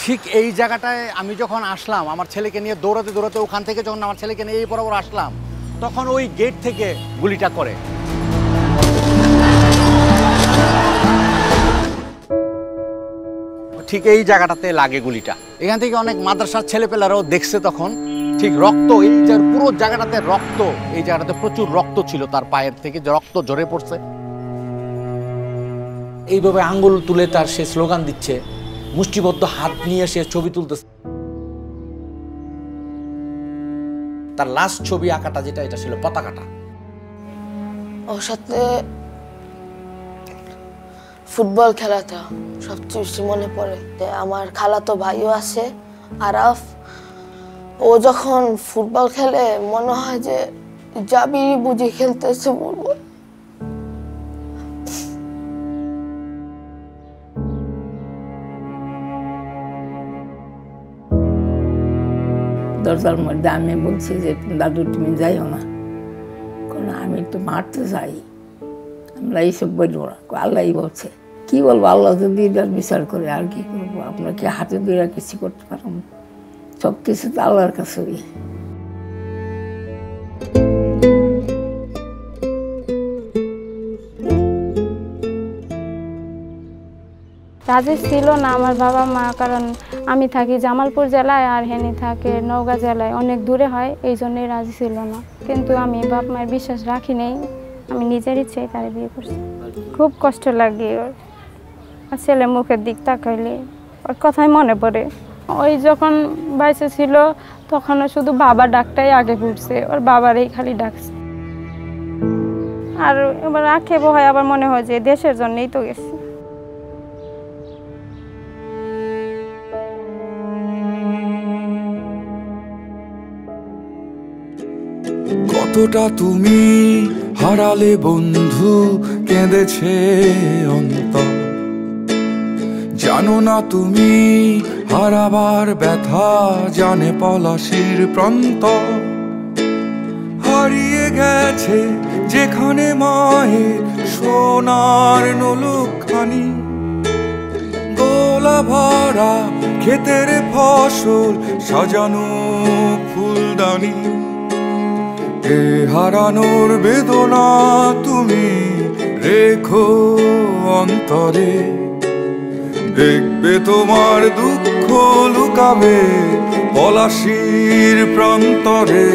ঠিক এই জায়গাটায় আমি যখন আসলাম আমার ছেলেকে নিয়ে দৌড়াতে দৌড়াতে ওখান থেকে যখন আমার ছেলেকে নিয়ে এই বরাবর আসলাম তখন ওই গেট থেকে গুলিটা করে। ঠিক এই জায়গাটাতে লাগে গুলিটা। এখান থেকে অনেক মাদ্রাসার ছেলেপেলারাও দেখছে তখন। ঠিক রক্ত, এই যে পুরো জায়গাটাতে রক্ত, এই জায়গাটাতে প্রচুর রক্ত ছিল, তার পায়ের থেকে যে রক্ত ঝরে পড়ছে। এইভাবে আঙ্গুল তুলে তার সে স্লোগান দিচ্ছে, মুষ্টিবদ্ধ হাত নিয়ে সে ছবি তুলতেছে। তার লাস্ট ছবি আঁকাটা যেটা, এটা ছিল পতাকাটা। ওর সাথে ফুটবল খেলাটা সবচেয়ে বেশি মনে পড়ে। আমার খালাতো ভাইও আছে আরাফ, ও যখন ফুটবল খেলে মনে হয় যে জাবিরি বুঝি খেলতেছে বলবো। দরজার মধ্যে আমি বলছি যে দাদু তুমি যাইও না, আমি একটু মারতে চাই, আমরা এইসব বলবো না, আল্লাহই বলছে। কি বলবো, আল্লাহ যদি এটার বিচার করে আর কি করবো, আপনাকে হাতে ধরে কিছু করতে পারবো, সব কিছু তো আল্লাহর কাছেই। রাজি ছিল না আমার বাবা মা, কারণ আমি থাকি জামালপুর জেলায় আর হেনি থাকে নওগাঁ জেলায়, অনেক দূরে হয়, এই জন্যই রাজি ছিল না। কিন্তু আমি বাপ মায়ের বিশ্বাস রাখি নেই, আমি নিজের ইচ্ছেই তারে বিয়ে করছি। খুব কষ্ট লাগে ওর, ছেলে মুখের দিক তাকাইলে ওর কথাই মনে পড়ে। ওই যখন বাইসে ছিল তখনও শুধু বাবা ডাকটাই আগে ঘুরছে, ওর বাবারই খালি ডাকছে। আর এবার আক্ষেপ হয়, আবার মনে হয় যে দেশের জন্যই তো গেছে। কতটা তুমি হারালে বন্ধু, কেঁদেছে অন্তর, জানো না তুমি হারাবার ব্যথা, জানে পলাশির প্রান্ত। হারিয়ে গেছে যেখানে মায়ের সোনার নোলখানি, গোলা ভরা ক্ষেতের ফসল, সাজানো ফুলদানি। এ হারানোর বেদনা তুমি রেখো অন্তরে, দেখবে তোমার দুঃখ লুকাবে পলাশির প্রান্তরে।